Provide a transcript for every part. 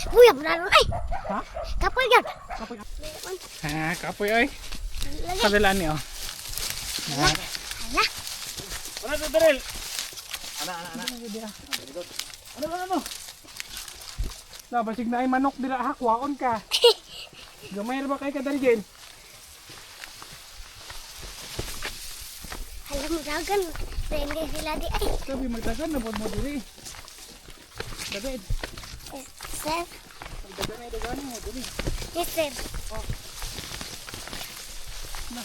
Buya benaron ay. Ha? Kapoy gyud. Kapoy. Kapoy ay. Kadalaan niyo. Hala. Ano to, Daryl? Ana. Ano? Labasig na ay manok dila hakwaon ka. Gamay ra ba kay ka dali din? Alam mo dagan. Hindi sila di ay. Sabi magdagan na mo dili. David. Sir. Dagan mo dili. Yes, sir. Oh. Na.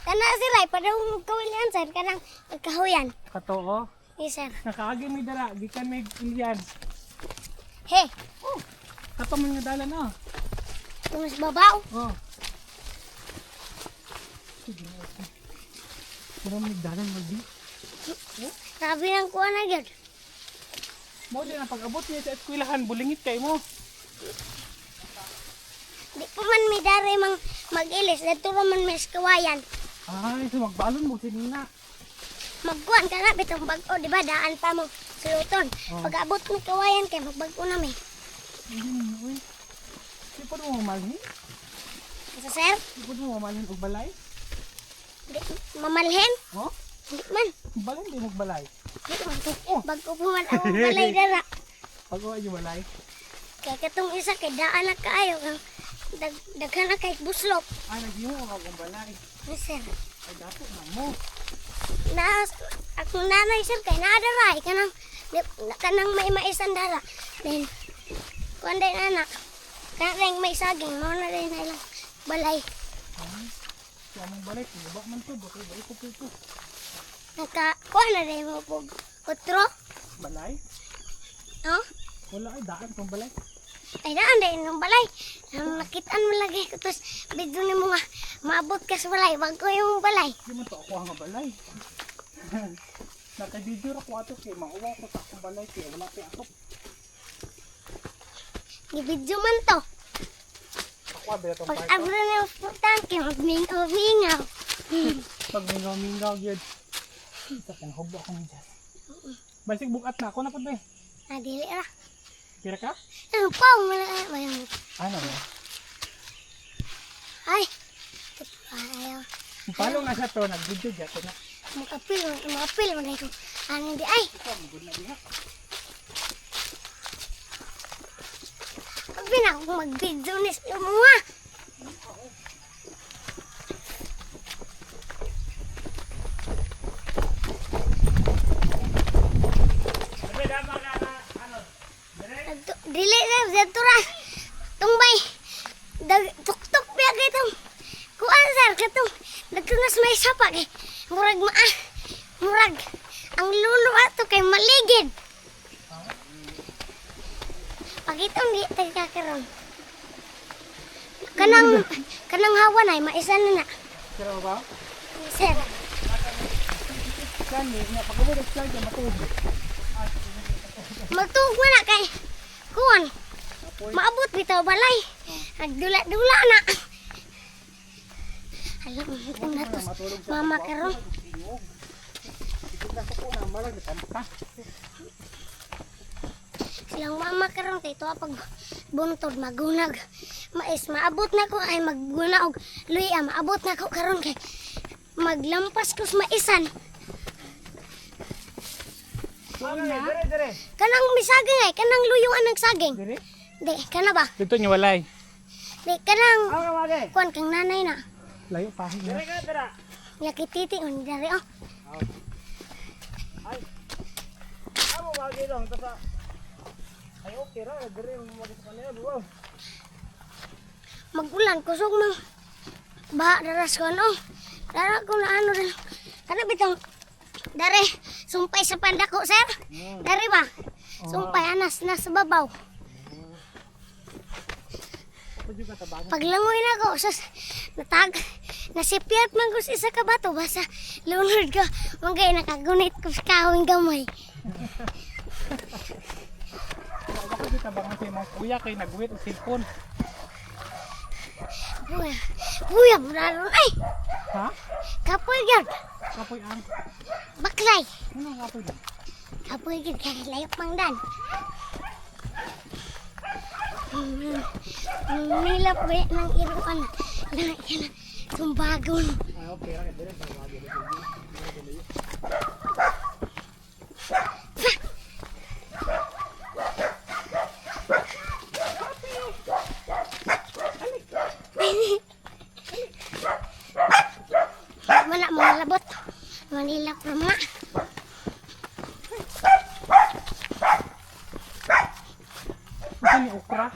Kana sila padung kawilan sir kanang kahuyan. Katoo. Yes, sir. Nakaagi may dara, gikan may ilian. He, Kato man nga dalan ah. tumas babaw. Oh. Pero may dalan magdi. Sabi ng kuha na gyud. Mo din ang pag-abot niya sa eskwelahan, bulingit kay mo. Di pa man may dari mag-ilis. Dito man may kawayan. Ay, so magbalon mo sinina. Magkuhan ka na bitong bag-o, di ba? Daan pa mo suluton. Oh. Pag-abot ng kawayan kay magbag-o na may. Uy. Di pa mo mamalhin? Asa sir? Di pa mo mamalhin og balay? Di, mamalhin? Oh? Di man. Balay di mo balay. Di man. Bag-o pa man ang balay dara. Pag-uwa yung balay. Kaya katong isa kay daan na kaayo. Daghan na kay buslop. Ay, naghiyo ako ang balay. Yes, sir. Ay, dato na mo. Na, akong nanay sir kay naadaray. Kanang may maisan dara. Then, kuhan din anak. Kanang may saging. Mga na rin na ilang balay. Ay, siya mong balay. Kung man to, bakit ba ito? Kuhan na rin mo po. Utro. Balay? Oh? Wala ay, daan kong balay. Ay daan din ng balay. Nakitaan mo lagi. Tapos, bidyo ni mo nga. Maabot ka sa balay. Bago yung balay. Di man to ako ang balay. Nakabidyo ako ato kay mauwa ko sa akong balay kaya wala kay ato. Gibidyo man to. Ako abira tong Pag park. abro na yung putangke, magmingaw-mingaw. Pag mingaw-mingaw yun. Sa panghublo ako niya. Basig bukat na ako na po ba eh. Dili ra. Kira ka? Ano pa? Mayroon. Ano ba? Ay. Ayaw. Paano nga siya to? Nag-video dyan. Ito na. Makapil mo na ito. Ano di ay. Ito, magod na diha. Pag pinako mag-video ni sa mga. Dili na dito ra. Tungbay. Tuk-tuk biya kitong. Kuan sir kitong. Nagtunas may sapa kay murag murag ang lulo ato kay maligid. Pagitong di tayo kakaroon. Kanang hawa na maisa na na. Kira ba? Sir. Yan eh. Pag-abot ang siya dyan, matubig. Magtuog mo na kay kuan. Maabot bitaw balay. Nagdula-dula na. Alam mo kung natos mama karon. Silang mama karon kay tuwa pag buntod magunag. Mais maabot na ko ay magguna og luya maabot na ko karon kay maglampas ko sa maisan. Kanang misaging ay kanang luyuan ng saging. Dire? Di kana ba? Dito niya walay. Di kanang kuan kang nanay na. Layo pa. Yakititi on dari oh. Ay. Amo wagi dong ta. Ay okay ra dire mo mo sa kanila buwa. Magulan kusog mang baha daras ko no. Dara ko na ano rin. Kana bitang dare sumpay sa pandako sir. Dare ba? Sumpay anas na sa babaw. Paglangoy na ko sus natag nasipyat man ko sa isa ka bato basta lunod ko mangay nakagunit ko sa kahawing gamay. Ako dito ba nga si mga kuya kay nagwit og cellphone. Buya bulan ay. Ha? Kapoy gyud. Kapoy ang. Baklay. Ano kapoy ba? Apoy gid kay layok mangdan. Nilap ba ng iruan. Kana sumbagon. Ay, okay, rakit dire sa mga gid. Wala mga labot. Manila prama. Ano ni okra?